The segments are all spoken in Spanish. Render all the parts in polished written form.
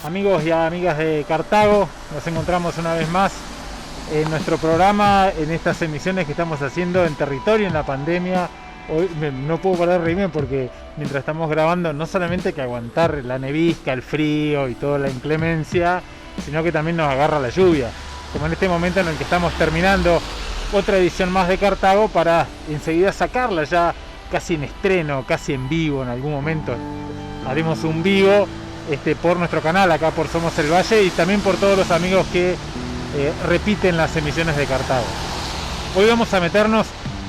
Amigos y amigas de Cartago, nos encontramos una vez más en nuestro programa, en estas emisiones que estamos haciendo en territorio en la pandemia. Hoy no puedo parar de reírme porque mientras estamos grabando no solamente hay que aguantar la nevisca, el frío y toda la inclemencia, sino que también nos agarra la lluvia, como en este momento en el que estamos terminando otra edición más de Cartago para enseguida sacarla ya casi en estreno, casi en vivo. En algún momento haremos un vivo por nuestro canal, acá por Somos el Valle, y también por todos los amigos que repiten las emisiones de Cartago. Hoy vamos a meternos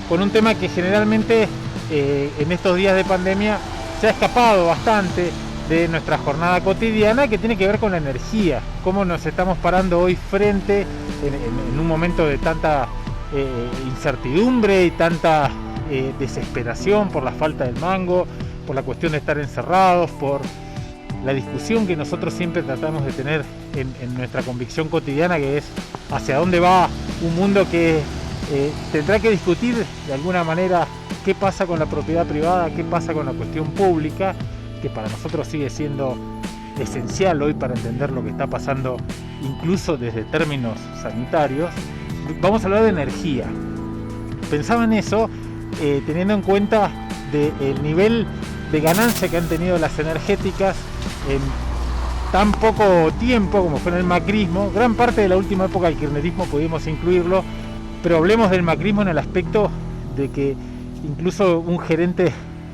con un tema que generalmente en estos días de pandemia se ha escapado bastante de nuestra jornada cotidiana, que tiene que ver con la energía, cómo nos estamos parando hoy frente en un momento de tanta incertidumbre y tanta desesperación por la falta del mango, por la cuestión de estar encerrados, por la discusión que nosotros siempre tratamos de tener en nuestra convicción cotidiana, que es hacia dónde va un mundo que tendrá que discutir de alguna manera qué pasa con la propiedad privada, qué pasa con la cuestión pública, que para nosotros sigue siendo esencial hoy para entender lo que está pasando, incluso desde términos sanitarios. Vamos a hablar de energía. Pensaba en eso teniendo en cuenta el nivel de ganancia que han tenido las energéticas en tan poco tiempo como fue en el macrismo. Gran parte de la última época del kirchnerismo pudimos incluirlo, pero hablemos del macrismo en el aspecto de que incluso un gerente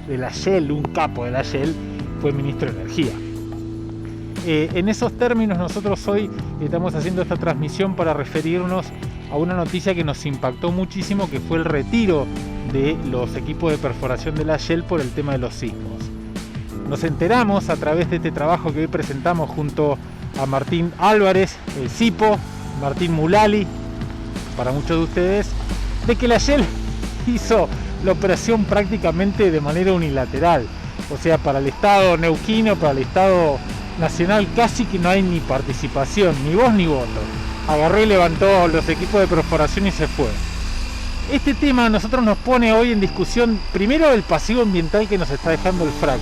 de la Shell, un capo de la Shell, fue ministro de Energía. En esos términos nosotros hoy estamos haciendo esta transmisión para referirnos a una noticia que nos impactó muchísimo, que fue el retiro de los equipos de perforación de la Shell por el tema de los sismos. Nos enteramos a través de este trabajo que hoy presentamos junto a Martín Álvarez, el Cipo, Martín Mulali, para muchos de ustedes, de que la Shell hizo la operación prácticamente de manera unilateral. O sea, para el Estado neuquino, para el Estado nacional, casi que no hay ni participación, ni voz ni voto. Agarró y levantó los equipos de perforación y se fue. Este tema a nosotros nos pone hoy en discusión, primero, el pasivo ambiental que nos está dejando el fracking,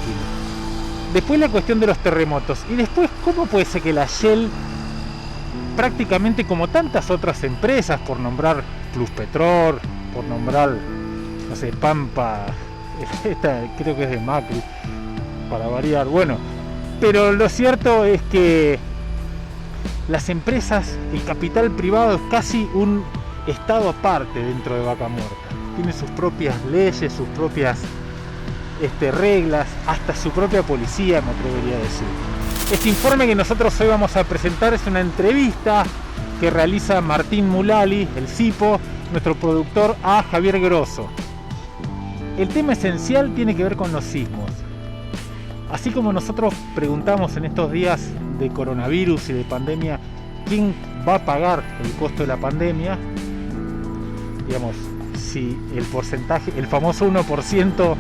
después la cuestión de los terremotos, y después cómo puede ser que la Shell, prácticamente como tantas otras empresas, por nombrar Pluspetrol, por nombrar, no sé, Pampa, esta creo que es de Macri, para variar, bueno, pero lo cierto es que las empresas, el capital privado es casi un estado aparte dentro de Vaca Muerta. Tiene sus propias leyes, sus propias reglas, hasta su propia policía, me atrevería a decir. Este informe que nosotros hoy vamos a presentar es una entrevista que realiza Martín Mulali, el Cipo, nuestro productor, a Javier Grosso. El tema esencial tiene que ver con los sismos. Así como nosotros preguntamos en estos días de coronavirus y de pandemia quién va a pagar el costo de la pandemia, digamos, si el porcentaje, el famoso 1%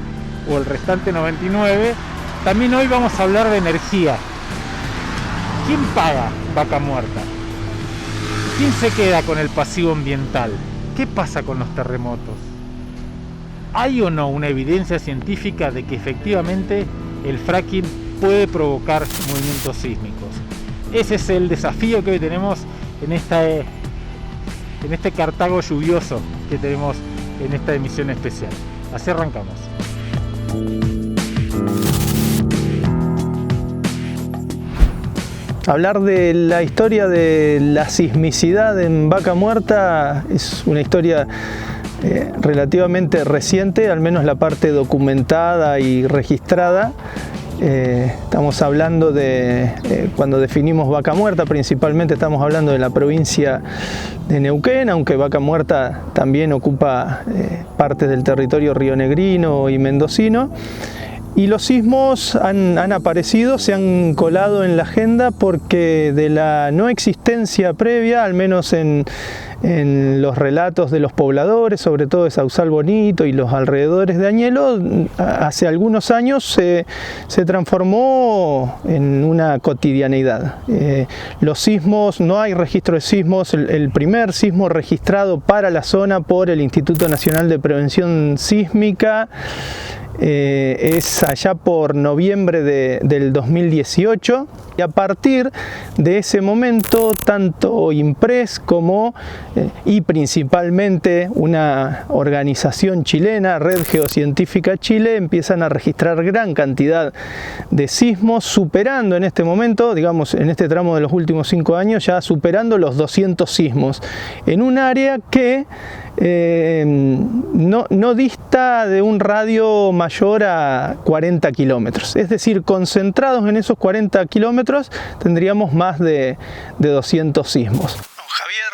o el restante 99%, también hoy vamos a hablar de energía. ¿Quién paga Vaca Muerta? ¿Quién se queda con el pasivo ambiental? ¿Qué pasa con los terremotos? ¿Hay o no una evidencia científica de que efectivamente el fracking puede provocar movimientos sísmicos? Ese es el desafío que hoy tenemos en este Cartago lluvioso que tenemos en esta emisión especial. Así arrancamos. Hablar de la historia de la sismicidad en Vaca Muerta es una historia relativamente reciente, al menos la parte documentada y registrada. Estamos hablando de, cuando definimos Vaca Muerta, principalmente estamos hablando de la provincia de Neuquén, aunque Vaca Muerta también ocupa partes del territorio rionegrino y mendocino. Y los sismos han aparecido, se han colado en la agenda porque de la no existencia previa, al menos en los relatos de los pobladores, sobre todo de Sausal Bonito y los alrededores de Añelo, hace algunos años se transformó en una cotidianeidad. Los sismos, no hay registro de sismos. El primer sismo registrado para la zona por el Instituto Nacional de Prevención Sísmica es allá por noviembre del 2018. Y a partir de ese momento, tanto INPRES como y principalmente una organización chilena, Red Geocientífica Chile, empiezan a registrar gran cantidad de sismos, superando en este momento, digamos en este tramo de los últimos 5 años, ya superando los 200 sismos, en un área que no dista de un radio mayor a 40 kilómetros. Es decir, concentrados en esos 40 kilómetros tendríamos más de 200 sismos. Javier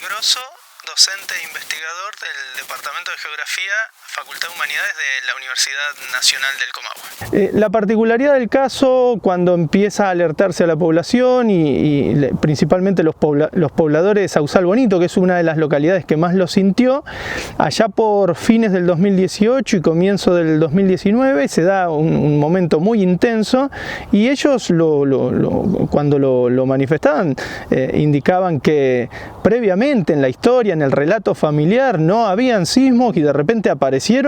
Grosso, docente e investigador del Departamento de Geografía, Facultad de Humanidades de la Universidad Nacional del Comahue. La particularidad del caso, cuando empieza a alertarse a la población y principalmente los pobladores de Sausal Bonito, que es una de las localidades que más lo sintió, allá por fines del 2018 y comienzo del 2019 se da un momento muy intenso y ellos cuando lo manifestaban indicaban que previamente en la historia, en el relato familiar, no habían sismos y de repente aparecieron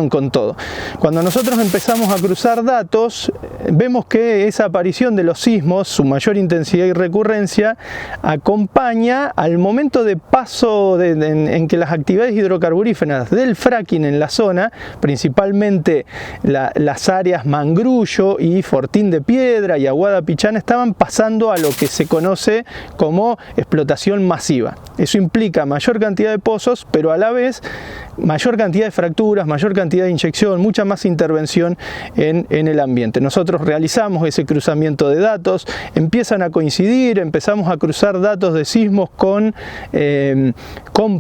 con todo. Cuando nosotros empezamos a cruzar datos, vemos que esa aparición de los sismos, su mayor intensidad y recurrencia, acompaña al momento de paso en que las actividades hidrocarburíferas del fracking en la zona, principalmente las áreas Mangrullo y Fortín de Piedra y Aguada Pichana, estaban pasando a lo que se conoce como explotación masiva. Eso implica mayor cantidad de pozos, pero a la vez mayor cantidad de fracturas, mayor cantidad de inyección, mucha más intervención en el ambiente. Nosotros realizamos ese cruzamiento de datos, empiezan a coincidir, empezamos a cruzar datos de sismos con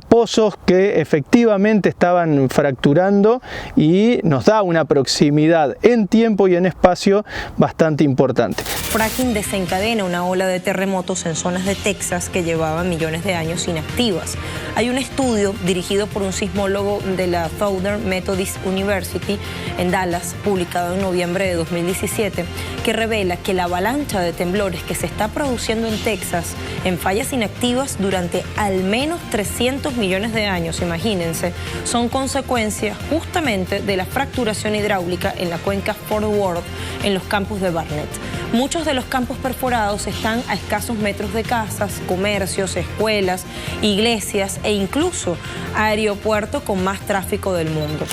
pozos que efectivamente estaban fracturando y nos da una proximidad en tiempo y en espacio bastante importante. Fracking desencadena una ola de terremotos en zonas de Texas que llevaban millones de años inactivas. Hay un estudio dirigido por un sismólogo de la Southern Methodist University en Dallas, publicado en noviembre de 2017, que revela que la avalancha de temblores que se está produciendo en Texas en fallas inactivas durante al menos 300 millones de años, imagínense, son consecuencia justamente de la fracturación hidráulica en la cuenca Fort Worth en los campos de Barnett. Muchos de los campos perforados están a escasos metros de casas, comercios, escuelas, iglesias e incluso aeropuerto con más tráfico del mundo.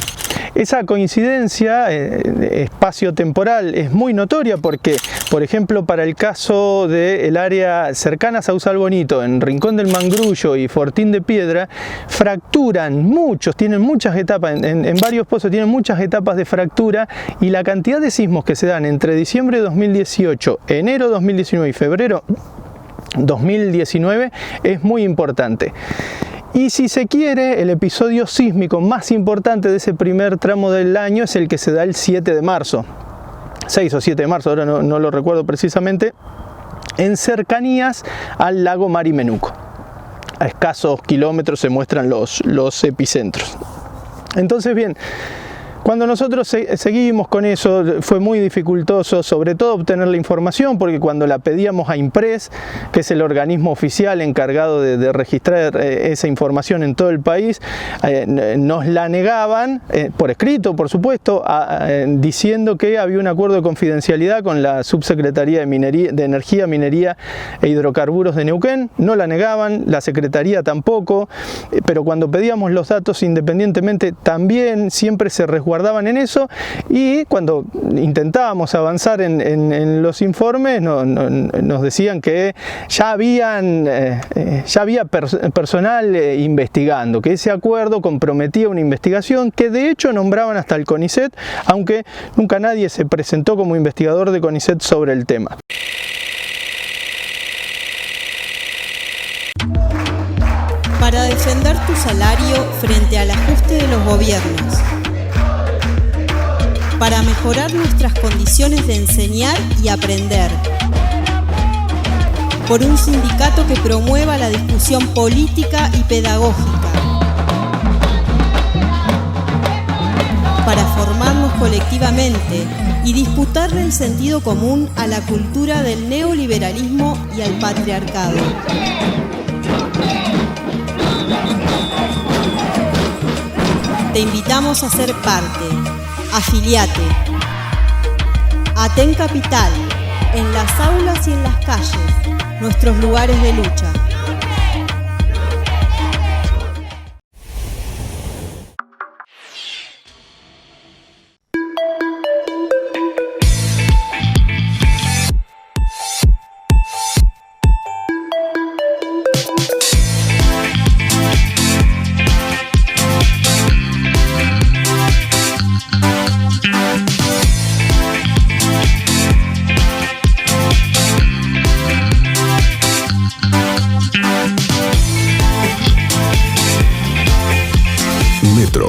Esa coincidencia espacio-temporal es muy notoria porque, por ejemplo, para el caso del área cercana a Sausal Bonito, en Rincón del Mangrullo y Fortín de Piedra, fracturan muchos, tienen muchas etapas, en varios pozos tienen muchas etapas de fractura y la cantidad de sismos que se dan entre diciembre de 2018, enero de 2019 y febrero 2019 es muy importante. Y si se quiere, el episodio sísmico más importante de ese primer tramo del año es el que se da el 7 de marzo, 6 o 7 de marzo, ahora no lo recuerdo precisamente, en cercanías al lago Marimenuco. A escasos kilómetros se muestran los epicentros. Entonces, bien, cuando nosotros seguimos con eso fue muy dificultoso, sobre todo obtener la información, porque cuando la pedíamos a INPRES, que es el organismo oficial encargado de registrar esa información en todo el país, nos la negaban, por escrito por supuesto, diciendo que había un acuerdo de confidencialidad con la Subsecretaría de Energía, Minería e Hidrocarburos de Neuquén. No la negaban, la Secretaría tampoco, pero cuando pedíamos los datos independientemente también siempre se resguardaban en eso, y cuando intentábamos avanzar en los informes nos decían que ya había personal investigando, que ese acuerdo comprometía una investigación, que de hecho nombraban hasta el CONICET, aunque nunca nadie se presentó como investigador de CONICET sobre el tema. Para defender tu salario frente al ajuste de los gobiernos. Para mejorar nuestras condiciones de enseñar y aprender. Por un sindicato que promueva la discusión política y pedagógica. Para formarnos colectivamente y disputarle el sentido común a la cultura del neoliberalismo y al patriarcado. Te invitamos a ser parte. Afiliate. Aten Capital. en las aulas y en las calles, nuestros lugares de lucha.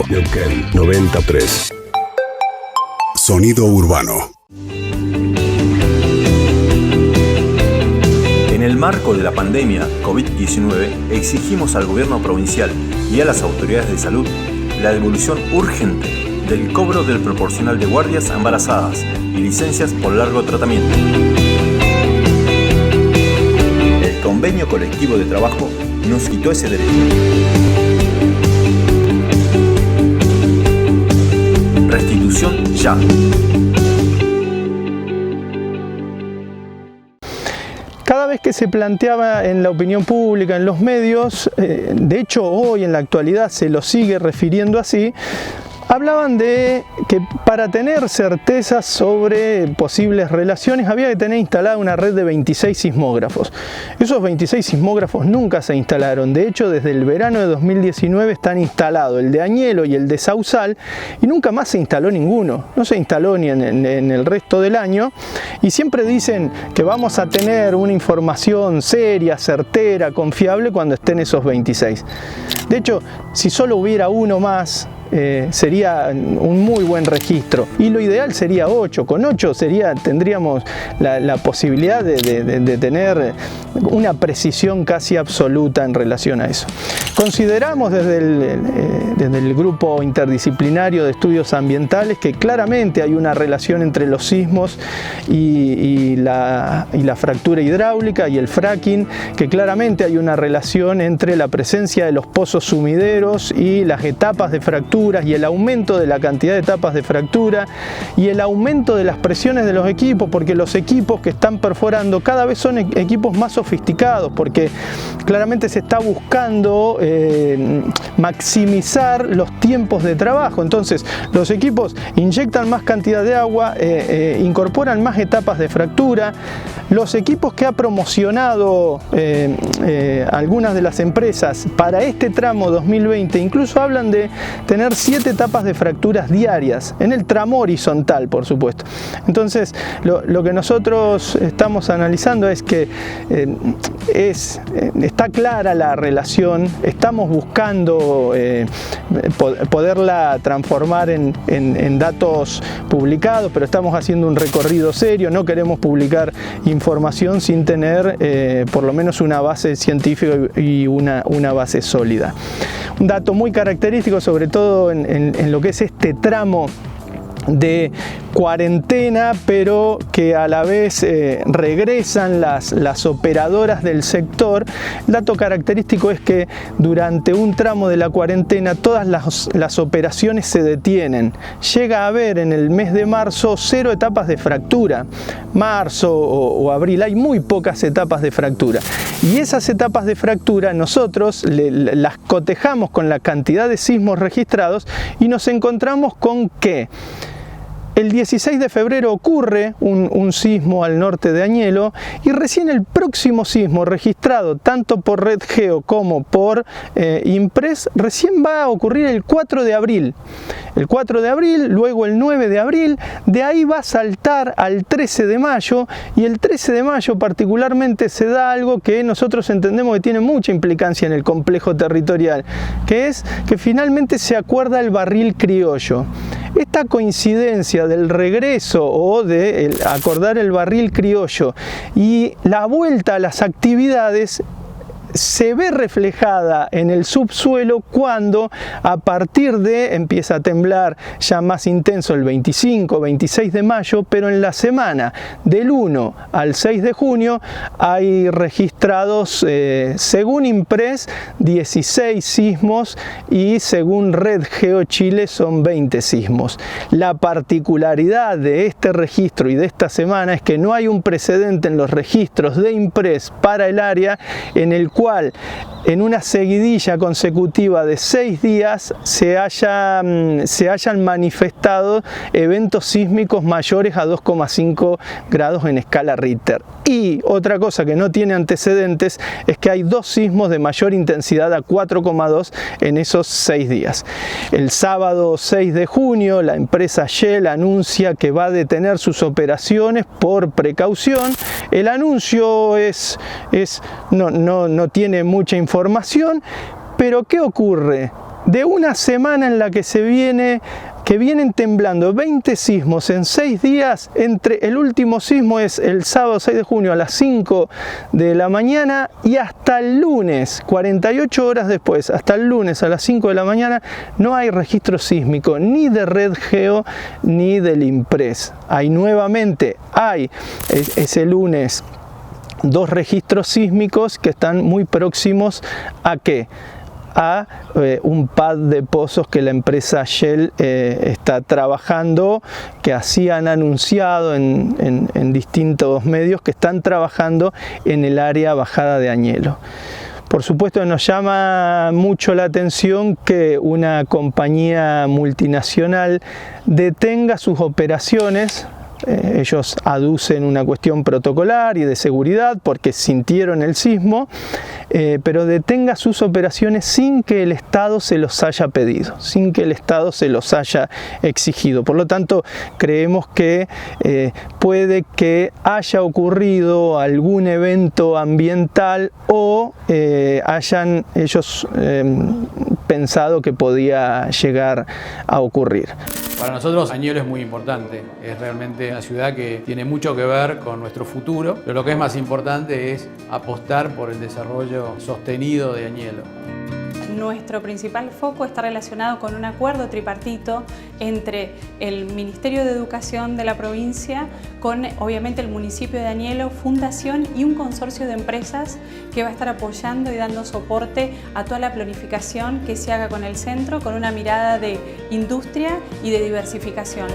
Neuquén 93. Sonido urbano. En el marco de la pandemia COVID-19, exigimos al gobierno provincial y a las autoridades de salud la devolución urgente del cobro del proporcional de guardias a embarazadas y licencias por largo tratamiento. El convenio colectivo de trabajo nos quitó ese derecho. Restitución ya. Cada vez que se planteaba en la opinión pública, en los medios, de hecho hoy en la actualidad se lo sigue refiriendo así, hablaban de que para tener certezas sobre posibles relaciones había que tener instalada una red de 26 sismógrafos. Esos 26 sismógrafos nunca se instalaron. De hecho, desde el verano de 2019 están instalados el de Añelo y el de Sausal y nunca más se instaló ninguno. No se instaló ni en el resto del año y siempre dicen que vamos a tener una información seria, certera, confiable cuando estén esos 26. De hecho, si solo hubiera uno más, sería un muy buen registro y lo ideal sería 8. Con 8 tendríamos la posibilidad de tener una precisión casi absoluta en relación a eso. Consideramos desde el grupo interdisciplinario de estudios ambientales que claramente hay una relación entre los sismos y la fractura hidráulica y el fracking, que claramente hay una relación entre la presencia de los pozos sumideros y las etapas de fractura y el aumento de la cantidad de etapas de fractura y el aumento de las presiones de los equipos, porque los equipos que están perforando cada vez son equipos más sofisticados, porque claramente se está buscando maximizar los tiempos de trabajo. Entonces los equipos inyectan más cantidad de agua, incorporan más etapas de fractura. Los equipos que ha promocionado algunas de las empresas para este tramo 2020 incluso hablan de tener 7 etapas de fracturas diarias, en el tramo horizontal, por supuesto. Entonces, lo que nosotros estamos analizando es que está clara la relación, estamos buscando poderla transformar en datos publicados, pero estamos haciendo un recorrido serio, no queremos publicar información sin tener por lo menos una base científica y una base sólida. Un dato muy característico, sobre todo en lo que es este tramo de cuarentena, pero que a la vez regresan las operadoras del sector. El dato característico es que durante un tramo de la cuarentena todas las operaciones se detienen. Llega a haber en el mes de marzo 0 etapas de fractura. Marzo o abril hay muy pocas etapas de fractura. Y esas etapas de fractura nosotros las cotejamos con la cantidad de sismos registrados y nos encontramos con que el 16 de febrero ocurre un sismo al norte de Añelo y recién el próximo sismo registrado tanto por Red Geo como por Impress recién va a ocurrir el 4 de abril. El 4 de abril, luego el 9 de abril, de ahí va a saltar al 13 de mayo y el 13 de mayo particularmente se da algo que nosotros entendemos que tiene mucha implicancia en el complejo territorial, que es que finalmente se acuerda el barril criollo. Esta coincidencia del regreso o de acordar el barril criollo y la vuelta a las actividades se ve reflejada en el subsuelo cuando a partir de empieza a temblar ya más intenso el 25, 26 de mayo, pero en la semana del 1 al 6 de junio hay registrados, según INPRES, 16 sismos y según Red Geo Chile son 20 sismos. La particularidad de este registro y de esta semana es que no hay un precedente en los registros de INPRES para el área en el cual en una seguidilla consecutiva de 6 días se hayan manifestado eventos sísmicos mayores a 2,5 grados en escala Richter. Y otra cosa que no tiene antecedentes es que hay 2 sismos de mayor intensidad a 4,2 en esos 6 días. El sábado 6 de junio la empresa Shell anuncia que va a detener sus operaciones por precaución. El anuncio no tiene mucha información, pero ¿qué ocurre? De una semana en la que vienen temblando 20 sismos en 6 días, el último sismo es el sábado 6 de junio a las 5 de la mañana y hasta el lunes, 48 horas después, hasta el lunes a las 5 de la mañana, no hay registro sísmico ni de Red Geo ni del INPRES. Hay ese lunes 2 registros sísmicos que están muy próximos a un pad de pozos que la empresa Shell está trabajando, que así han anunciado en distintos medios que están trabajando en el área bajada de Añelo. Por supuesto nos llama mucho la atención que una compañía multinacional detenga sus operaciones. Ellos aducen una cuestión protocolar y de seguridad porque sintieron el sismo, pero detenga sus operaciones sin que el Estado se los haya pedido, sin que el Estado se los haya exigido. Por lo tanto, creemos que puede que haya ocurrido algún evento ambiental o hayan ellos pensado que podía llegar a ocurrir. Para nosotros Añelo es muy importante, es realmente una ciudad que tiene mucho que ver con nuestro futuro, pero lo que es más importante es apostar por el desarrollo sostenido de Añelo. Nuestro principal foco está relacionado con un acuerdo tripartito entre el Ministerio de Educación de la provincia, con obviamente el municipio de Añelo, Fundación y un consorcio de empresas que va a estar apoyando y dando soporte a toda la planificación que se haga con el centro, con una mirada de industria y de diversificación.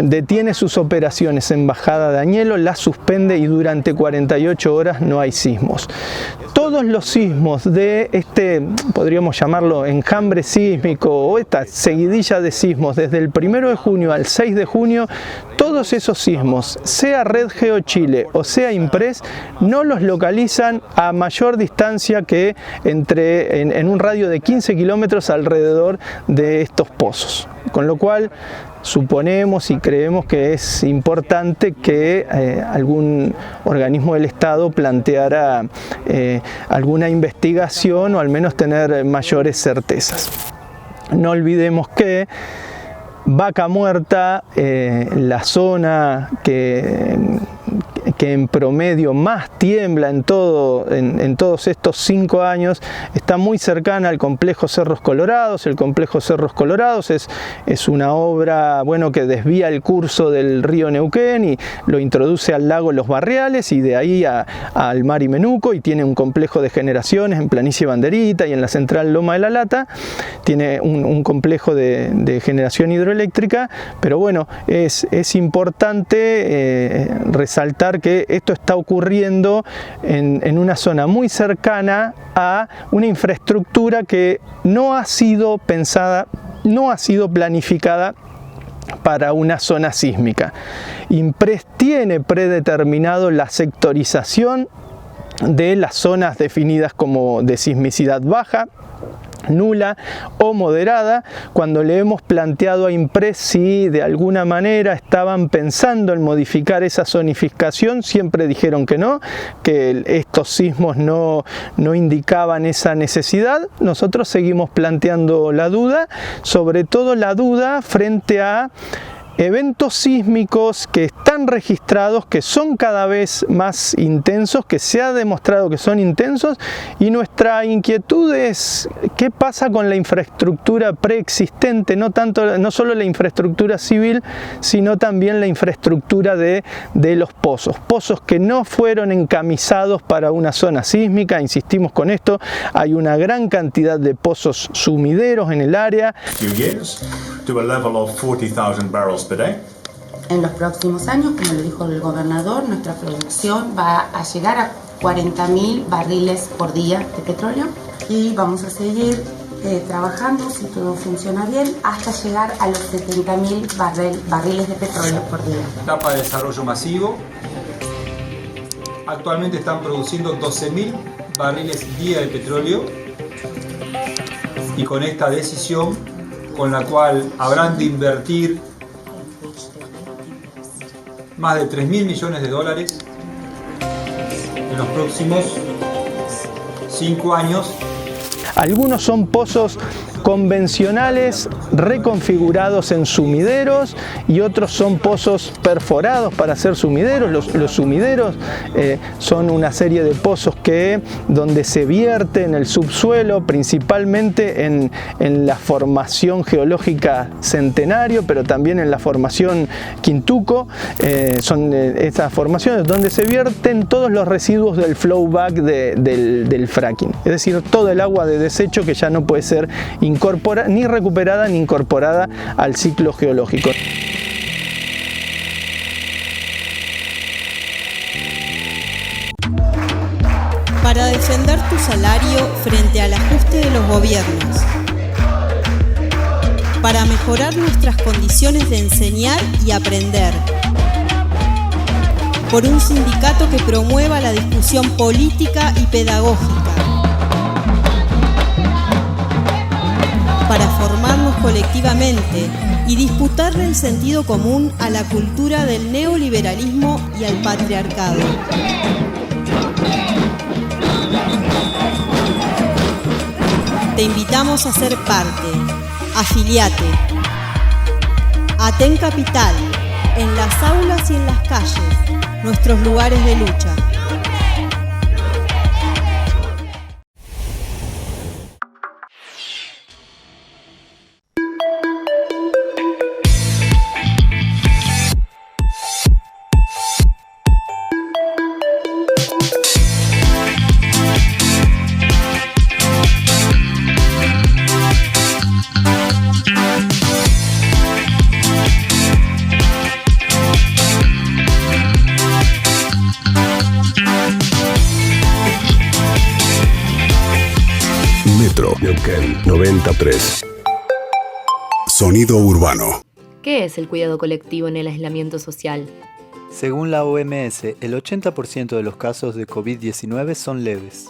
Detiene sus operaciones en Bajada de Añelo, las suspende y durante 48 horas no hay sismos. Todos los sismos de podríamos llamarlo enjambre sísmico o esta seguidilla de sismos desde el 1 de junio al 6 de junio, todos esos sismos, sea Red Geo Chile o sea INPRES, no los localizan a mayor distancia que en un radio de 15 kilómetros alrededor de estos pozos. Con lo cual suponemos y creemos que es importante que algún organismo del Estado planteara alguna investigación o al menos tener mayores certezas. No olvidemos que Vaca Muerta, la zona que en promedio más tiembla en todos estos 5 años, está muy cercana al complejo Cerros Colorados. El complejo Cerros Colorados es una obra que desvía el curso del río Neuquén y lo introduce al lago Los Barriales y de ahí al mar Imenuco, y tiene un complejo de generaciones en Planicie Banderita y en la central Loma de la Lata. Tiene un complejo de generación hidroeléctrica, pero bueno, es importante resaltar que esto está ocurriendo en una zona muy cercana a una infraestructura que no ha sido pensada, no ha sido planificada para una zona sísmica. INPRES tiene predeterminado la sectorización de las zonas definidas como de sismicidad baja, nula o moderada. Cuando le hemos planteado a INPRES si de alguna manera estaban pensando en modificar esa zonificación, siempre dijeron que no, que estos sismos no indicaban esa necesidad. Nosotros seguimos planteando la duda, sobre todo la duda frente a eventos sísmicos que están registrados, que son cada vez más intensos, que se ha demostrado que son intensos, y nuestra inquietud es qué pasa con la infraestructura preexistente, no solo la infraestructura civil, sino también la infraestructura de los pozos que no fueron encamisados para una zona sísmica. Insistimos con esto, hay una gran cantidad de pozos sumideros en el área. En los próximos años, como lo dijo el gobernador, nuestra producción va a llegar a 40.000 barriles por día de petróleo y vamos a seguir trabajando, si todo funciona bien, hasta llegar a los 70.000 barriles de petróleo por día. Etapa de desarrollo masivo. Actualmente están produciendo 12.000 barriles día de petróleo y con esta decisión, con la cual habrán de invertir más de $3.000 millones en los próximos 5 años. Algunos son pozos convencionales reconfigurados en sumideros y otros son pozos perforados para hacer sumideros. Los sumideros son una serie de pozos donde se vierte en el subsuelo, principalmente en la formación geológica Centenario, pero también en la formación Quintuco. Son estas formaciones donde se vierten todos los residuos del flowback del fracking, es decir, todo el agua de desecho que ya no puede ser ni recuperada ni incorporada al ciclo geológico. Para defender tu salario frente al ajuste de los gobiernos. Para mejorar nuestras condiciones de enseñar y aprender. Por un sindicato que promueva la discusión política y pedagógica. Para formarnos colectivamente y disputarle el sentido común a la cultura del neoliberalismo y al patriarcado. Te invitamos a ser parte. Afiliate. Aten Capital, en las aulas y en las calles, nuestros lugares de lucha. Neuquén 93. Sonido urbano. ¿Qué es el cuidado colectivo en el aislamiento social? Según la OMS, el 80% de los casos de COVID-19 son leves.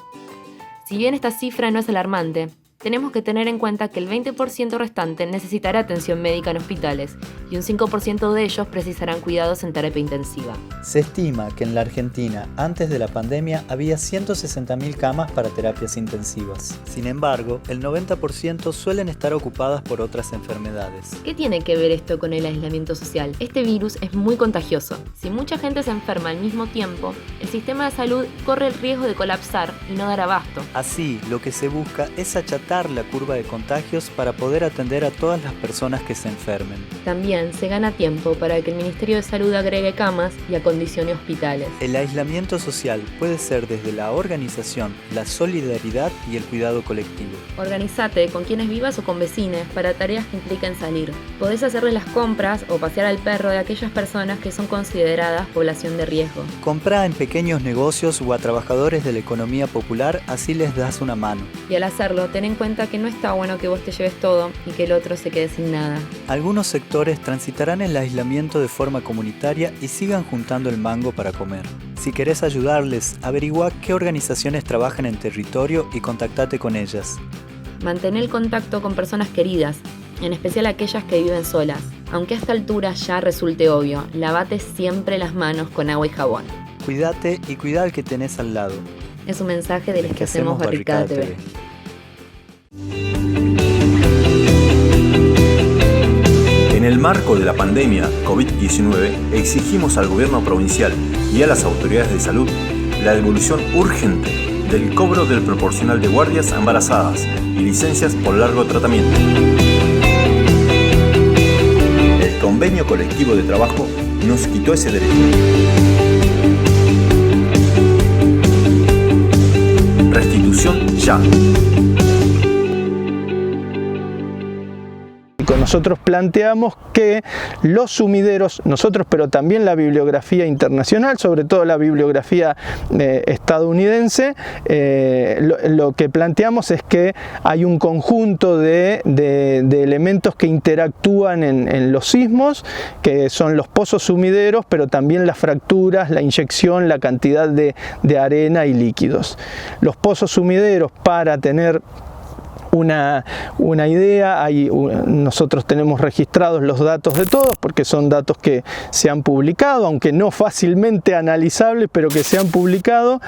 Si bien esta cifra no es alarmante, tenemos que tener en cuenta que el 20% restante necesitará atención médica en hospitales y un 5% de ellos precisarán cuidados en terapia intensiva. Se estima que en la Argentina, antes de la pandemia, había 160.000 camas para terapias intensivas. Sin embargo, el 90% suelen estar ocupadas por otras enfermedades. ¿Qué tiene que ver esto con el aislamiento social? Este virus es muy contagioso. Si mucha gente se enferma al mismo tiempo, el sistema de salud corre el riesgo de colapsar y no dar abasto. Así, lo que se busca es achatar la curva de contagios para poder atender a todas las personas que se enfermen. También se gana tiempo para que el Ministerio de Salud agregue camas y acondicione hospitales. El aislamiento social puede ser desde la organización, la solidaridad y el cuidado colectivo. Organízate con quienes vivas o con vecines para tareas que impliquen salir. Podés hacerle las compras o pasear al perro de aquellas personas que son consideradas población de riesgo. Comprá en pequeños negocios o a trabajadores de la economía popular, así les das una mano. Y al hacerlo, ten en cuenta que no está bueno que vos te lleves todo y que el otro se quede sin nada. Algunos sectores transitarán el aislamiento de forma comunitaria y sigan juntando el mango para comer. Si querés ayudarles, averigua qué organizaciones trabajan en territorio y contactate con ellas. Mantén el contacto con personas queridas, en especial aquellas que viven solas. Aunque a esta altura ya resulte obvio, lavate siempre las manos con agua y jabón. Cuídate y cuida al que tenés al lado. Es un mensaje de los que hacemos Barricada TV. En el marco de la pandemia COVID-19, exigimos al gobierno provincial y a las autoridades de salud la devolución urgente del cobro del proporcional de guardias a embarazadas y licencias por largo tratamiento. El convenio colectivo de trabajo nos quitó ese derecho. Restitución ya. Nosotros planteamos que los sumideros, nosotros, pero también la bibliografía internacional, sobre todo la bibliografía estadounidense, lo que planteamos es que hay un conjunto de elementos que interactúan en los sismos, que son los pozos sumideros, pero también las fracturas, la inyección, la cantidad de arena y líquidos. Los pozos sumideros, para tener una idea, nosotros tenemos registrados los datos de todos porque son datos que se han publicado, aunque no fácilmente analizables, pero que se han publicado.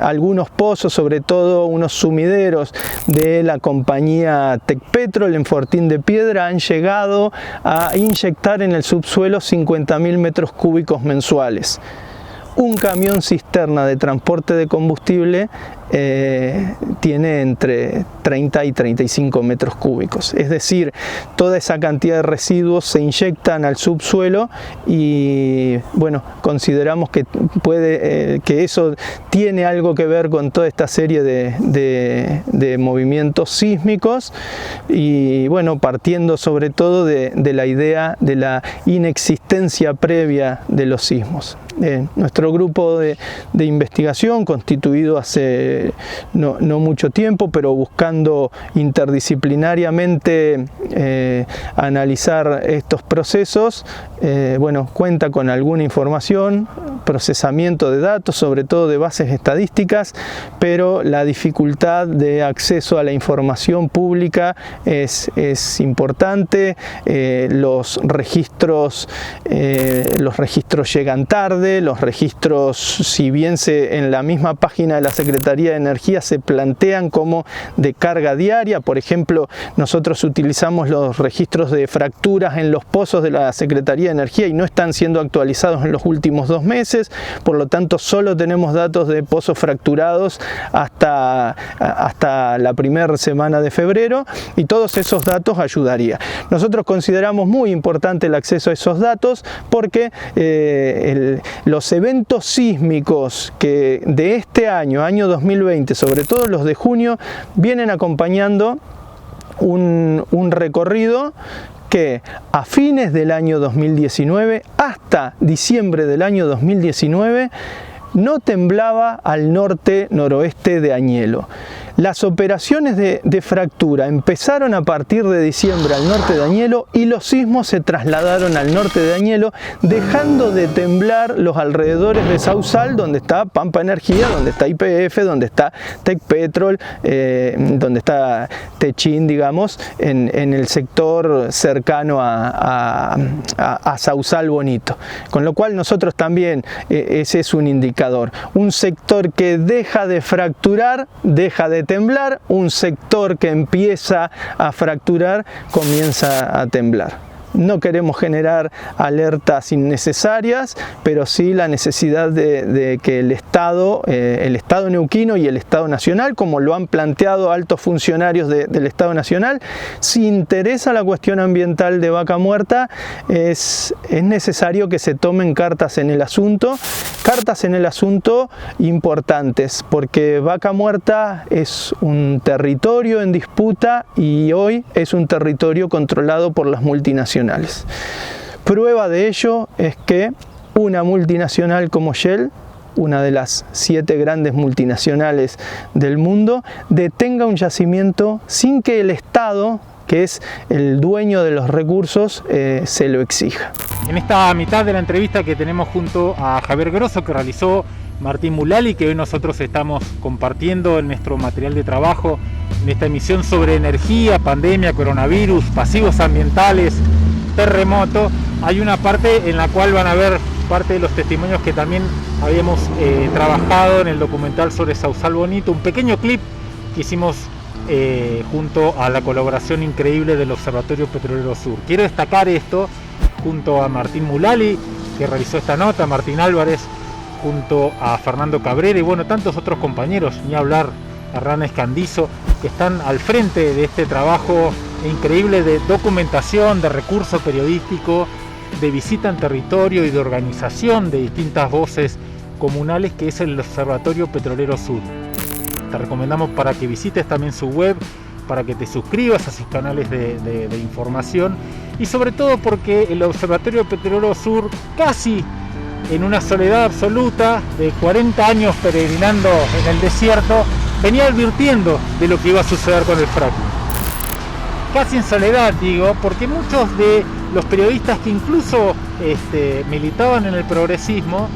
Algunos pozos, sobre todo unos sumideros de la compañía Tecpetrol en Fortín de Piedra, han llegado a inyectar en el subsuelo 50.000 metros cúbicos mensuales. Un camión cisterna de transporte de combustible tiene entre 30 y 35 metros cúbicos. Es decir, toda esa cantidad de residuos se inyectan al subsuelo y bueno, consideramos que que eso tiene algo que ver con toda esta serie de movimientos sísmicos y bueno, partiendo sobre todo de la idea de la inexistencia previa de los sismos. Nuestro grupo de investigación, constituido hace no mucho tiempo, pero buscando interdisciplinariamente analizar estos procesos, bueno, cuenta con alguna información, procesamiento de datos, sobre todo de bases estadísticas, pero la dificultad de acceso a la información pública es importante. Los registros llegan tarde, los registros, si bien en la misma página de la Secretaría de Energía se plantean como de carga diaria. Por ejemplo, nosotros utilizamos los registros de fracturas en los pozos de la Secretaría de Energía y no están siendo actualizados en los últimos 2 meses, por lo tanto solo tenemos datos de pozos fracturados hasta la primera semana de febrero y todos esos datos ayudaría. Nosotros consideramos muy importante el acceso a esos datos porque los eventos sísmicos que de este año 2020, sobre todo los de junio, vienen acompañando un recorrido que a fines del año 2019 hasta diciembre del año 2019 no temblaba al norte-noroeste de Añelo. Las operaciones de fractura empezaron a partir de diciembre al norte de Añelo y los sismos se trasladaron al norte de Añelo, dejando de temblar los alrededores de Sausal, donde está Pampa Energía, donde está YPF, donde está Tecpetrol, donde está Techín, digamos, en el sector cercano a Sausal Bonito. Con lo cual nosotros también, ese es un indicador. Un sector que deja de fracturar, deja de temblar, un sector que empieza a fracturar comienza a temblar. No queremos generar alertas innecesarias, pero sí la necesidad de que el Estado neuquino y el Estado nacional, como lo han planteado altos funcionarios del Estado nacional, si interesa la cuestión ambiental de Vaca Muerta, es necesario que se tomen cartas en el asunto importantes, porque Vaca Muerta es un territorio en disputa y hoy es un territorio controlado por las multinacionales. Prueba de ello es que una multinacional como Shell, una de las 7 grandes multinacionales del mundo, detenga un yacimiento sin que el Estado, que es el dueño de los recursos, se lo exija. En esta mitad de la entrevista que tenemos junto a Javier Grosso, que realizó Martín Mulali, que hoy nosotros estamos compartiendo en nuestro material de trabajo, en esta emisión sobre energía, pandemia, coronavirus, pasivos ambientales, terremoto, hay una parte en la cual van a ver parte de los testimonios que también habíamos trabajado en el documental sobre Sausal Bonito, un pequeño clip que hicimos junto a la colaboración increíble del Observatorio Petrolero Sur. Quiero destacar esto junto a Martín Mulali, que realizó esta nota, Martín Álvarez, junto a Fernando Cabrera y bueno, tantos otros compañeros, ni hablar, Hernán Escandizo, que están al frente de este trabajo increíble de documentación, de recurso periodístico, de visita en territorio y de organización de distintas voces comunales, que es el Observatorio Petrolero Sur. Te recomendamos para que visites también su web, para que te suscribas a sus canales de información y sobre todo porque el Observatorio Petrolero Sur, casi en una soledad absoluta de 40 años peregrinando en el desierto, venía advirtiendo de lo que iba a suceder con el fracking. Casi en soledad, digo, porque muchos de los periodistas que incluso militaban en el progresismo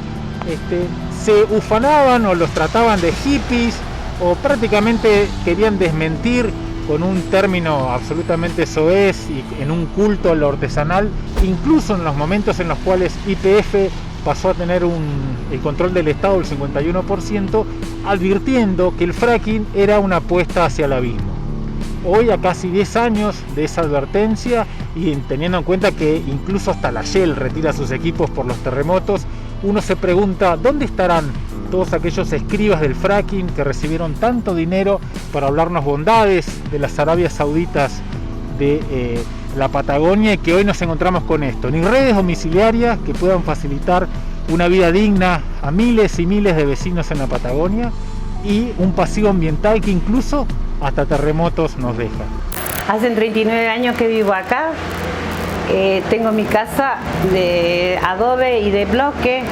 se ufanaban o los trataban de hippies o prácticamente querían desmentir con un término absolutamente soez y en un culto a lo artesanal, incluso en los momentos en los cuales YPF pasó a tener el control del Estado del 51%, advirtiendo que el fracking era una apuesta hacia el abismo. Hoy, a casi 10 años de esa advertencia y teniendo en cuenta que incluso hasta la Shell retira sus equipos por los terremotos, uno se pregunta ¿dónde estarán todos aquellos escribas del fracking que recibieron tanto dinero para hablarnos bondades de las Arabias Sauditas de la Patagonia y que hoy nos encontramos con esto? Ni redes domiciliarias que puedan facilitar una vida digna a miles y miles de vecinos en la Patagonia y un pasivo ambiental que incluso hasta terremotos nos deja. Hace 39 años que vivo acá, tengo mi casa de adobe y de bloque.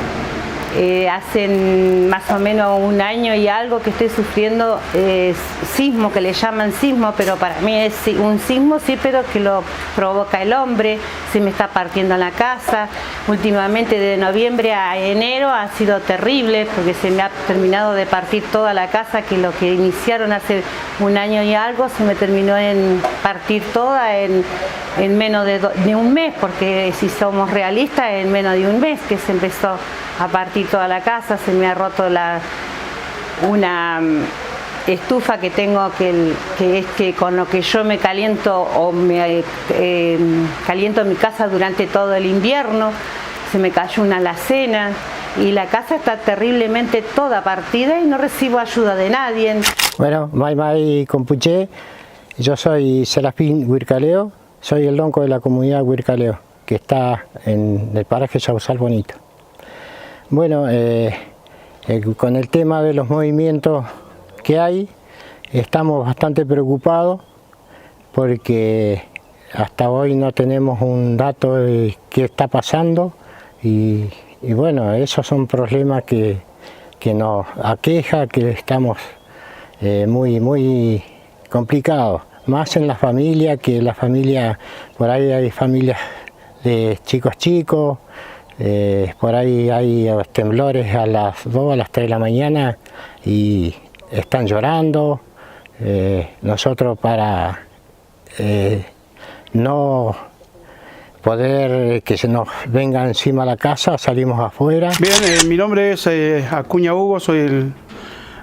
Hace más o menos un año y algo que estoy sufriendo sismo, que le llaman sismo, pero para mí es un sismo sí, pero que lo provoca el hombre. Se me está partiendo la casa. Últimamente de noviembre a enero ha sido terrible porque se me ha terminado de partir toda la casa, que lo que iniciaron hace un año y algo se me terminó en partir toda en menos de un mes, porque si somos realistas, en menos de un mes que se empezó a partir toda la casa. Se me ha roto una estufa que tengo que es que con lo que yo me caliento o me caliento mi casa durante todo el invierno. Se me cayó una alacena y la casa está terriblemente toda partida y no recibo ayuda de nadie. Bueno, Mai Compuché, yo soy Serafín Huircaleo, soy el lonco de la comunidad Huircaleo, que está en el paraje Sausal Bonito. Bueno, con el tema de los movimientos que hay, estamos bastante preocupados porque hasta hoy no tenemos un dato de qué está pasando y bueno, esos son problemas que nos aqueja, que estamos muy complicados, más en la familia, que la familia, por ahí hay familias de chicos, por ahí hay temblores a las 2, a las 3 de la mañana y están llorando. Nosotros para no poder que se nos venga encima la casa, salimos afuera. Bien, mi nombre es Acuña Hugo, soy el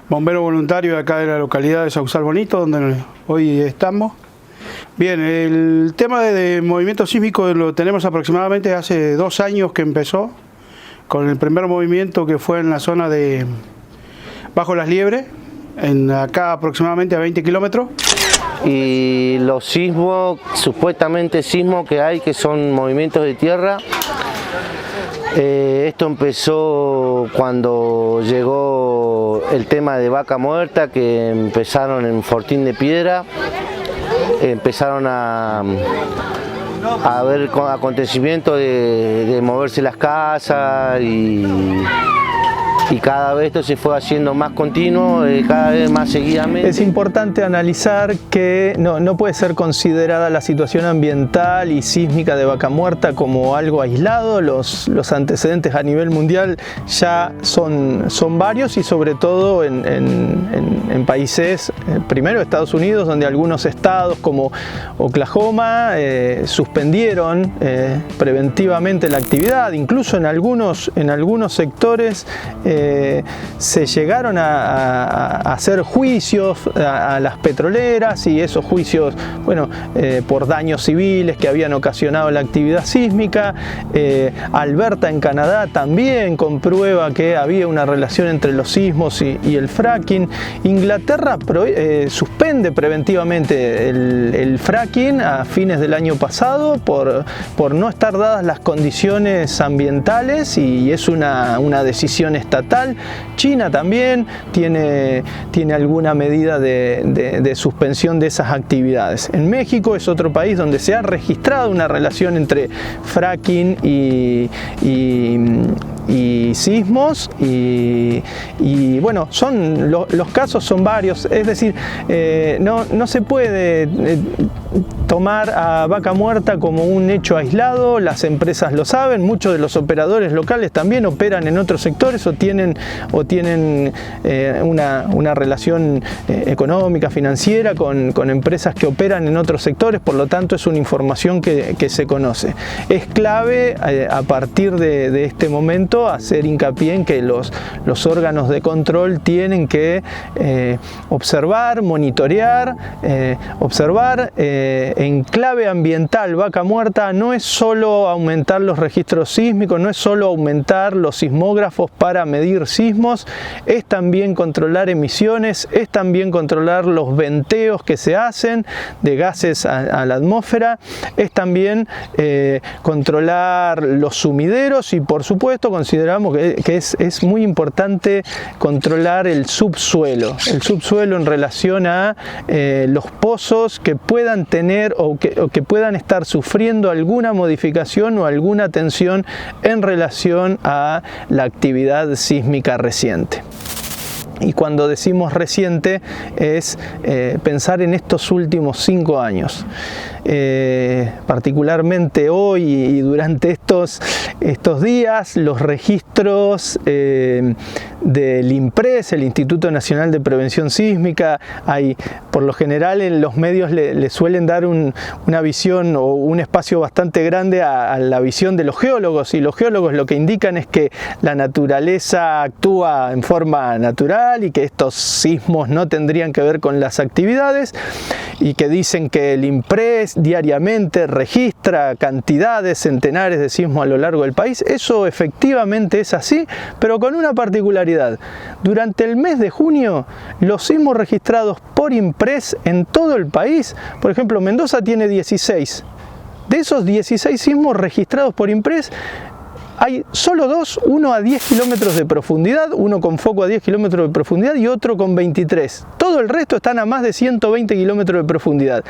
bombero voluntario de acá de la localidad de Sausal Bonito, donde hoy estamos. Bien, el tema de movimiento sísmico lo tenemos aproximadamente hace 2 años que empezó, con el primer movimiento que fue en la zona de Bajo Las Liebres, acá aproximadamente a 20 kilómetros. Y los sismos, supuestamente sismos que hay, que son movimientos de tierra, esto empezó cuando llegó el tema de Vaca Muerta, que empezaron en Fortín de Piedra. Empezaron a haber acontecimientos de moverse las casas y cada vez esto se fue haciendo más continuo, cada vez más seguidamente. Es importante analizar que no puede ser considerada la situación ambiental y sísmica de Vaca Muerta como algo aislado. Los antecedentes a nivel mundial ya son varios y sobre todo en países, primero Estados Unidos, donde algunos estados como Oklahoma suspendieron preventivamente la actividad, incluso en algunos sectores se llegaron a hacer juicios a las petroleras, y esos juicios, bueno, por daños civiles que habían ocasionado la actividad sísmica. Alberta en Canadá también comprueba que había una relación entre los sismos y el fracking. Inglaterra suspende preventivamente el fracking a fines del año pasado por no estar dadas las condiciones ambientales, y es una decisión estatal. China también tiene alguna medida de suspensión de esas actividades. En México es otro país donde se ha registrado una relación entre fracking y sismos, y bueno, los casos son varios. Es decir, no se puede tomar a Vaca Muerta como un hecho aislado. Las empresas lo saben, muchos de los operadores locales también operan en otros sectores o tienen una relación económica, financiera con empresas que operan en otros sectores. Por lo tanto, es una información que se conoce. Es clave a partir de este momento hacer hincapié en que los órganos de control tienen que observar, monitorear, observar en clave ambiental. Vaca Muerta no es solo aumentar los registros sísmicos, no es solo aumentar los sismógrafos para medir sismos, es también controlar emisiones, es también controlar los venteos que se hacen de gases a la atmósfera, es también controlar los sumideros, y por supuesto consideramos que es muy importante controlar el subsuelo en relación a los pozos que puedan tener o que puedan estar sufriendo alguna modificación o alguna tensión en relación a la actividad sísmica reciente. Y cuando decimos reciente es pensar en estos últimos 5 años. Particularmente hoy y durante estos días, los registros del INPRES, el Instituto Nacional de Prevención Sísmica, por lo general en los medios le suelen dar una visión o un espacio bastante grande a la visión de los geólogos, y los geólogos lo que indican es que la naturaleza actúa en forma natural y que estos sismos no tendrían que ver con las actividades, y que dicen que el INPRES diariamente registra cantidades, centenares de sismos a lo largo del país. Eso efectivamente es así, pero con una particularidad. Durante el mes de junio, los sismos registrados por INPRES en todo el país, por ejemplo, Mendoza tiene 16. De esos 16 sismos registrados por INPRES, hay solo 2, uno a 10 kilómetros de profundidad, uno con foco a 10 kilómetros de profundidad y otro con 23. Todo el resto están a más de 120 kilómetros de profundidad.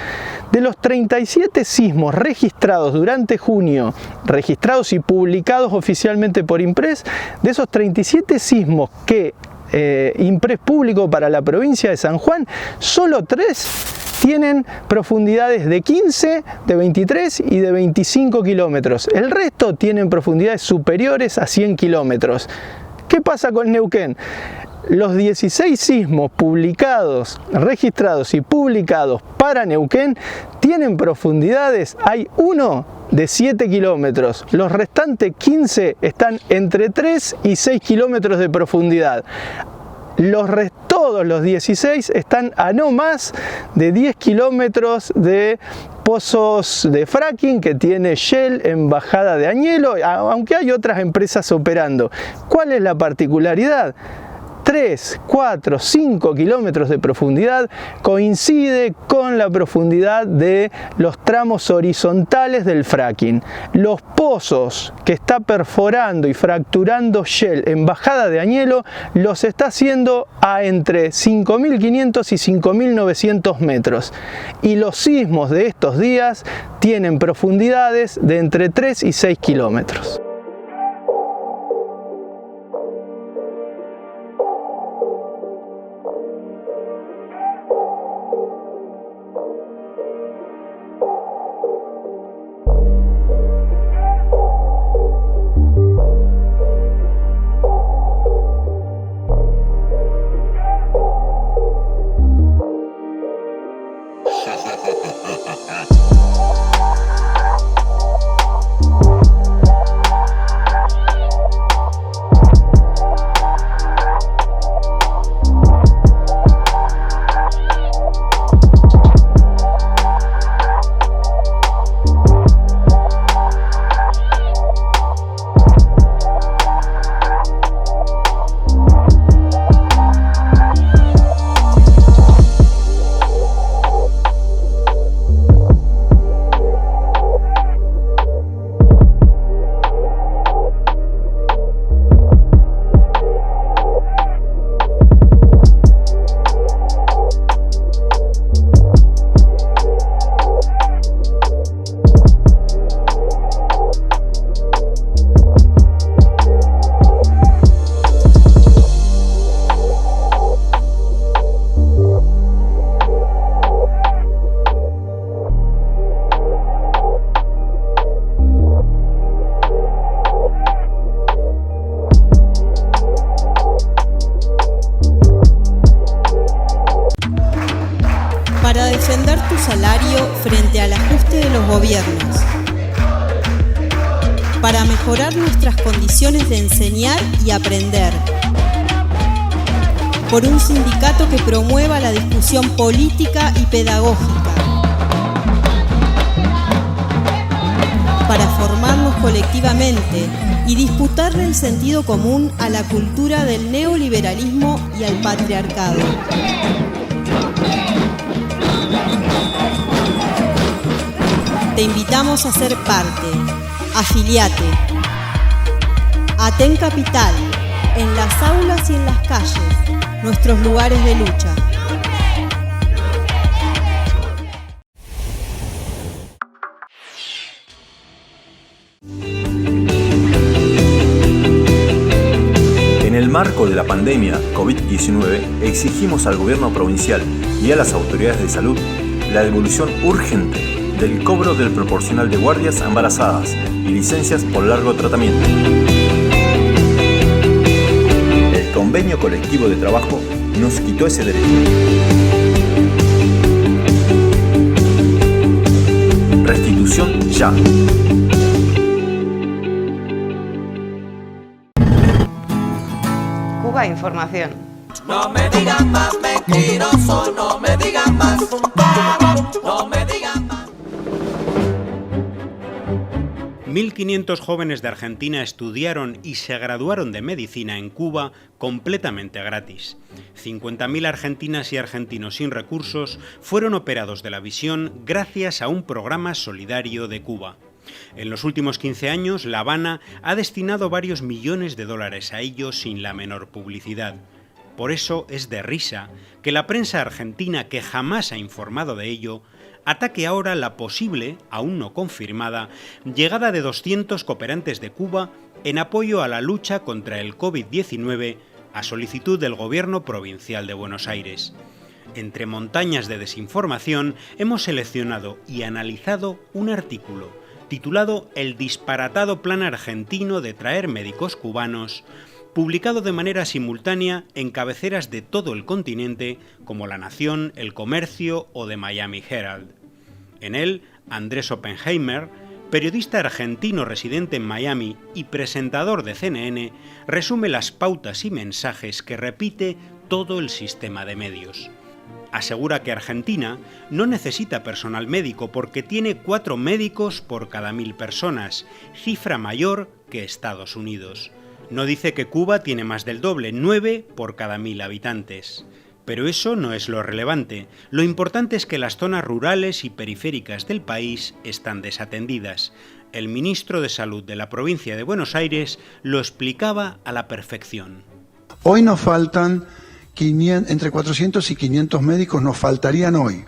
De los 37 sismos registrados durante junio, registrados y publicados oficialmente por INPRES, de esos 37 sismos que INPRES publicó para la provincia de San Juan, solo 3 tienen profundidades de 15, de 23 y de 25 kilómetros. El resto tienen profundidades superiores a 100 kilómetros. ¿Qué pasa con Neuquén? Los 16 sismos publicados, registrados y publicados para Neuquén tienen profundidades, hay uno de 7 kilómetros, los restantes 15 están entre 3 y 6 kilómetros de profundidad. Todos los 16 están a no más de 10 kilómetros de pozos de fracking que tiene Shell en Bajada de Añelo, aunque hay otras empresas operando. ¿Cuál es la particularidad? 3, 4, 5 kilómetros de profundidad coincide con la profundidad de los tramos horizontales del fracking. Los pozos que está perforando y fracturando Shell en Bajada de Añelo los está haciendo a entre 5.500 y 5.900 metros. Y los sismos de estos días tienen profundidades de entre 3 y 6 kilómetros. tu salario frente al ajuste de los gobiernos. Para mejorar nuestras condiciones de enseñar y aprender. Por un sindicato que promueva la discusión política y pedagógica. Para formarnos colectivamente y disputarle el sentido común a la cultura del neoliberalismo y al patriarcado. Te invitamos a ser parte. Afiliate. Aten Capital, en las aulas y en las calles, nuestros lugares de lucha. En el marco de la pandemia COVID-19, exigimos al gobierno provincial y a las autoridades de salud la devolución urgente del cobro del proporcional de guardias a embarazadas y licencias por largo tratamiento. El convenio colectivo de trabajo nos quitó ese derecho. Restitución ya. Cuba Información. No me digan más mentiroso, no me digan más vago, no me digan más. 1.500 jóvenes de Argentina estudiaron y se graduaron de medicina en Cuba completamente gratis. 50.000 argentinas y argentinos sin recursos fueron operados de la visión gracias a un programa solidario de Cuba. En los últimos 15 años, La Habana ha destinado varios millones de dólares a ello sin la menor publicidad. Por eso es de risa que la prensa argentina, que jamás ha informado de ello, ataque ahora la posible, aún no confirmada, llegada de 200 cooperantes de Cuba en apoyo a la lucha contra el COVID-19 a solicitud del Gobierno Provincial de Buenos Aires. Entre montañas de desinformación hemos seleccionado y analizado un artículo titulado El disparatado plan argentino de traer médicos cubanos, publicado de manera simultánea en cabeceras de todo el continente como La Nación, El Comercio o The Miami Herald. En él, Andrés Oppenheimer, periodista argentino residente en Miami y presentador de CNN, resume las pautas y mensajes que repite todo el sistema de medios. Asegura que Argentina no necesita personal médico porque tiene 4 médicos por cada 1.000 personas, cifra mayor que Estados Unidos. No dice que Cuba tiene más del doble, 9 por cada 1.000 habitantes. Pero eso no es lo relevante. Lo importante es que las zonas rurales y periféricas del país están desatendidas. El ministro de Salud de la provincia de Buenos Aires lo explicaba a la perfección. Hoy nos faltan entre 400 y 500 médicos, nos faltarían hoy.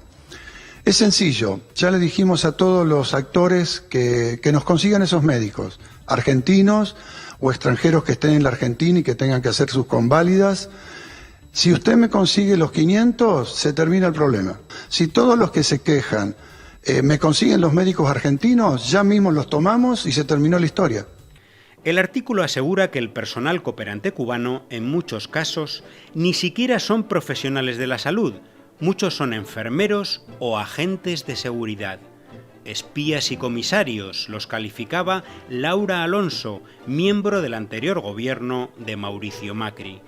Es sencillo, ya le dijimos a todos los actores que nos consigan esos médicos, argentinos o extranjeros que estén en la Argentina y que tengan que hacer sus conválidas. Si usted me consigue los 500, se termina el problema. Si todos los que se quejan me consiguen los médicos argentinos, ya mismo los tomamos y se terminó la historia. El artículo asegura que el personal cooperante cubano, en muchos casos, ni siquiera son profesionales de la salud. Muchos son enfermeros o agentes de seguridad. Espías y comisarios, los calificaba Laura Alonso, miembro del anterior gobierno de Mauricio Macri.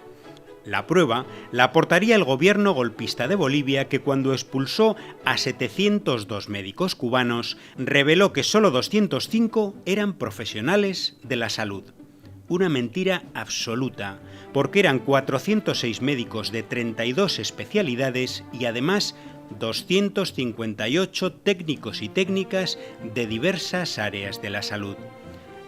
La prueba la aportaría el gobierno golpista de Bolivia, que cuando expulsó a 702 médicos cubanos, reveló que solo 205 eran profesionales de la salud. Una mentira absoluta, porque eran 406 médicos de 32 especialidades y además 258 técnicos y técnicas de diversas áreas de la salud.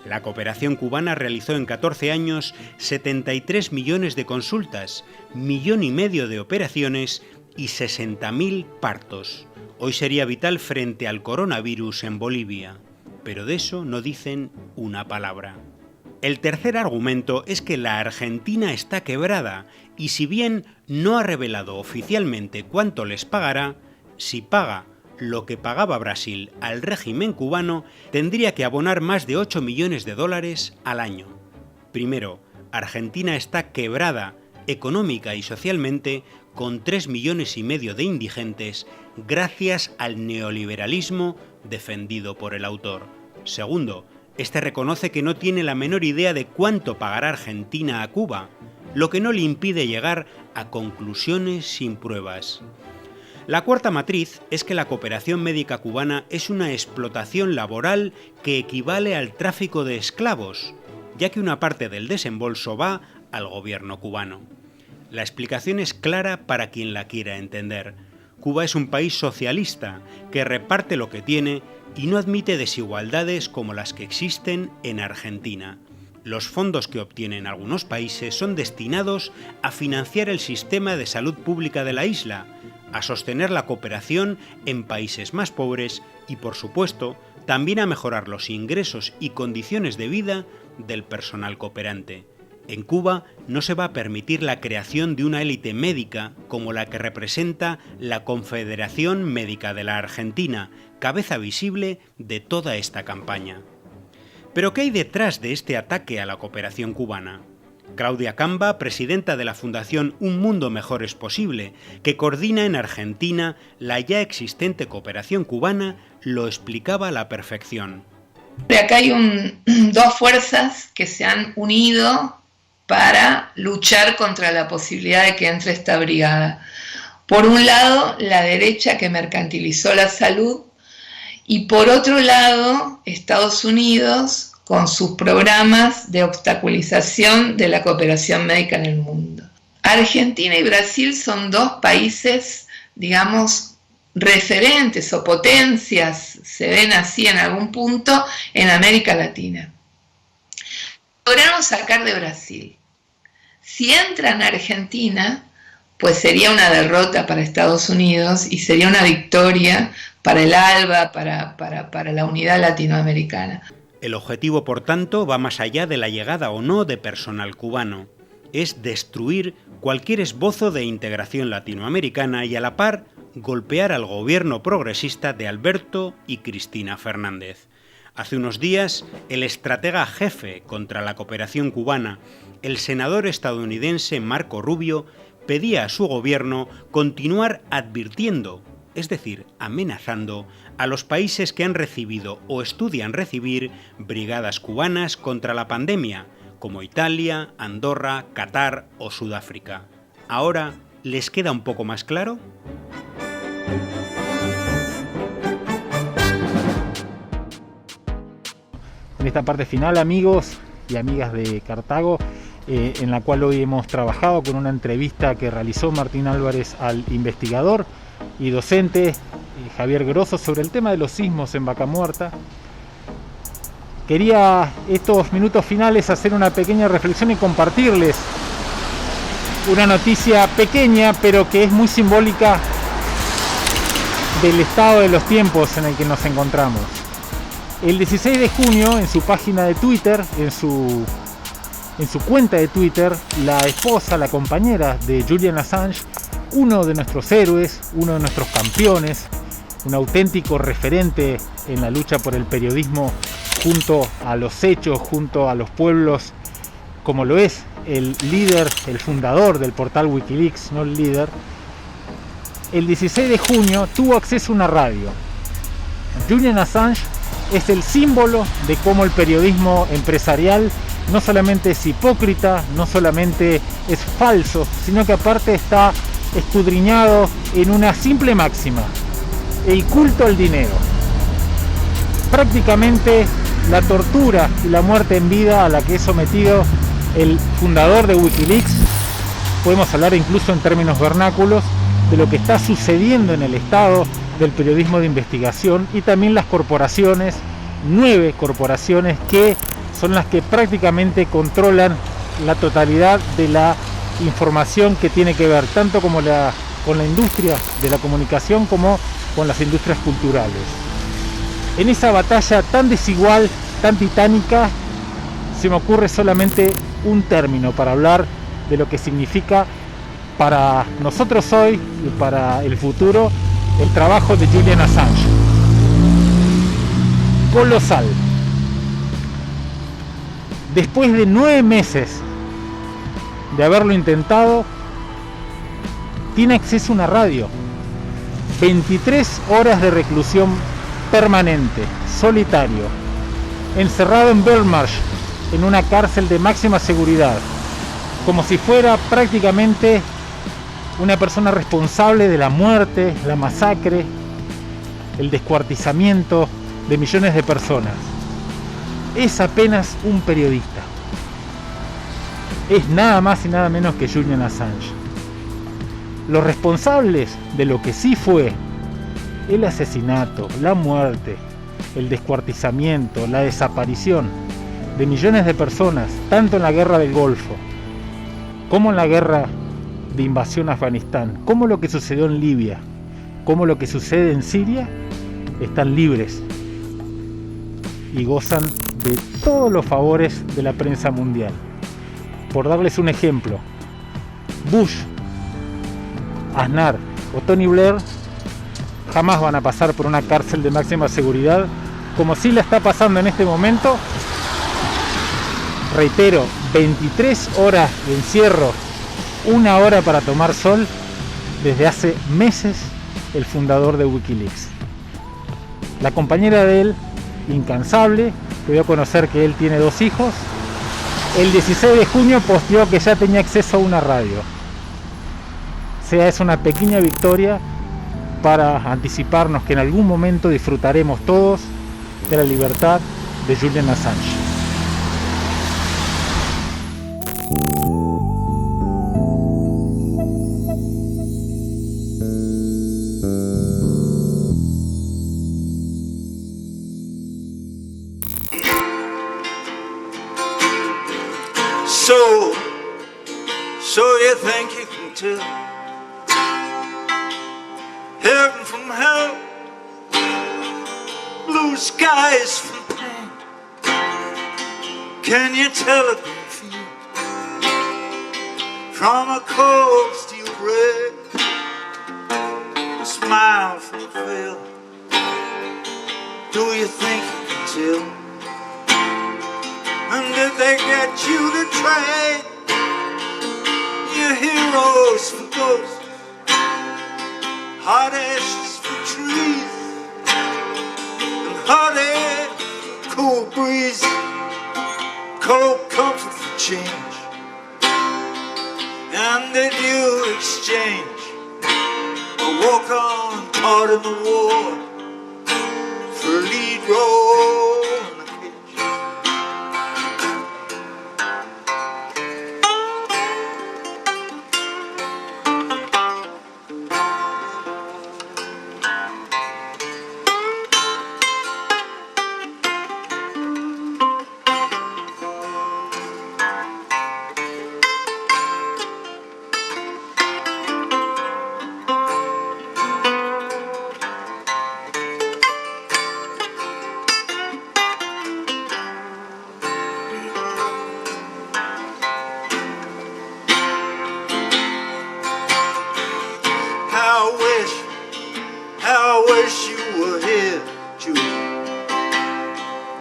La cooperación cubana realizó en 14 años 73 millones de consultas, 1,5 millones de operaciones y 60.000 partos. Hoy sería vital frente al coronavirus en Bolivia, pero de eso no dicen una palabra. El tercer argumento es que la Argentina está quebrada y si bien no ha revelado oficialmente cuánto les pagará, si paga lo que pagaba Brasil al régimen cubano, tendría que abonar más de 8 millones de dólares al año. Primero, Argentina está quebrada económica y socialmente, con 3,5 millones de indigentes, gracias al neoliberalismo defendido por el autor. Segundo, este reconoce que no tiene la menor idea de cuánto pagará Argentina a Cuba, lo que no le impide llegar a conclusiones sin pruebas. La cuarta matriz es que la cooperación médica cubana es una explotación laboral que equivale al tráfico de esclavos, ya que una parte del desembolso va al gobierno cubano. La explicación es clara para quien la quiera entender. Cuba es un país socialista que reparte lo que tiene y no admite desigualdades como las que existen en Argentina. Los fondos que obtienen algunos países son destinados a financiar el sistema de salud pública de la isla, a sostener la cooperación en países más pobres y, por supuesto, también a mejorar los ingresos y condiciones de vida del personal cooperante. En Cuba no se va a permitir la creación de una élite médica como la que representa la Confederación Médica de la Argentina, cabeza visible de toda esta campaña. ¿Pero qué hay detrás de este ataque a la cooperación cubana? Claudia Camba, presidenta de la Fundación Un Mundo Mejor es Posible, que coordina en Argentina la ya existente cooperación cubana, lo explicaba a la perfección. Acá hay dos fuerzas que se han unido para luchar contra la posibilidad de que entre esta brigada. Por un lado, la derecha que mercantilizó la salud, y por otro lado, Estados Unidos con sus programas de obstaculización de la cooperación médica en el mundo. Argentina y Brasil son dos países, digamos, referentes o potencias, se ven así en algún punto, en América Latina. Lograron sacar de Brasil. Si entran a Argentina, pues sería una derrota para Estados Unidos y sería una victoria para el ALBA, para la unidad latinoamericana. El objetivo, por tanto, va más allá de la llegada o no de personal cubano. Es destruir cualquier esbozo de integración latinoamericana y, a la par, golpear al gobierno progresista de Alberto y Cristina Fernández. Hace unos días, el estratega jefe contra la cooperación cubana, el senador estadounidense Marco Rubio, pedía a su gobierno continuar advirtiendo, es decir, amenazando, a los países que han recibido o estudian recibir brigadas cubanas contra la pandemia, como Italia, Andorra, Qatar o Sudáfrica. ¿Ahora les queda un poco más claro? En esta parte final, amigos y amigas de Cartago, en la cual hoy hemos trabajado con una entrevista que realizó Martín Álvarez al investigador y docente Javier Grosso sobre el tema de los sismos en Vaca Muerta. Quería estos minutos finales hacer una pequeña reflexión y compartirles una noticia pequeña, pero que es muy simbólica del estado de los tiempos en el que nos encontramos. El 16 de junio, en su página de Twitter, en su cuenta de Twitter, la esposa, la compañera de Julian Assange, uno de nuestros héroes, uno de nuestros campeones, un auténtico referente en la lucha por el periodismo junto a los hechos, junto a los pueblos, como lo es el líder, el fundador del portal Wikileaks, no el líder. El 16 de junio tuvo acceso a una radio. Julian Assange es el símbolo de cómo el periodismo empresarial no solamente es hipócrita, no solamente es falso, sino que aparte está escudriñado en una simple máxima: el culto al dinero. Prácticamente la tortura y la muerte en vida a la que es sometido el fundador de Wikileaks, podemos hablar incluso en términos vernáculos de lo que está sucediendo en el estado del periodismo de investigación, y también las corporaciones, 9 corporaciones que son las que prácticamente controlan la totalidad de la información que tiene que ver tanto con la industria de la comunicación como con las industrias culturales. En esa batalla tan desigual, tan titánica, se me ocurre solamente un término para hablar de lo que significa para nosotros hoy y para el futuro el trabajo de Julian Assange. Colosal. Después de 9 meses de haberlo intentado, tiene acceso a una radio. 23 horas de reclusión permanente, solitario, encerrado en Belmarsh, en una cárcel de máxima seguridad, como si fuera prácticamente una persona responsable de la muerte, la masacre, el descuartizamiento de millones de personas. Es apenas un periodista. Es nada más y nada menos que Julian Assange. Los responsables de lo que sí fue el asesinato, la muerte, el descuartizamiento, la desaparición de millones de personas, tanto en la guerra del Golfo como en la guerra de invasión a Afganistán, como lo que sucedió en Libia, como lo que sucede en Siria, están libres y gozan de todos los favores de la prensa mundial. Por darles un ejemplo, Bush, Aznar o Tony Blair jamás van a pasar por una cárcel de máxima seguridad como sí la está pasando en este momento. Reitero, 23 horas de encierro, 1 hora para tomar sol, desde hace meses el fundador de Wikileaks. La compañera de él, incansable, que dio a conocer que él tiene 2 hijos, el 16 de junio posteó que ya tenía acceso a una radio. O sea, es una pequeña victoria para anticiparnos que en algún momento disfrutaremos todos de la libertad de Julian Assange. So you think you can tell heaven from hell, blue skies from pain? Can you tell a green field from a cold steel red? A smile from a veil, do you think you can tell? And did they get you to trade your heroes for ghosts, hot ashes for trees, and hot air for cool breeze, cold comfort for change? And did you exchange a walk-on part in the war for a lead role? How I wish you were here, Julie.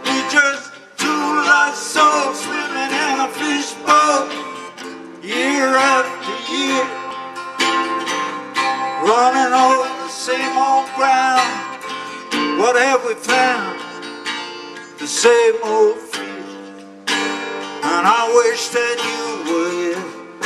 We just 2 lost souls swimming in a fishbowl, year after year, running over the same old ground. What have we found? The same old fear. And I wish that you were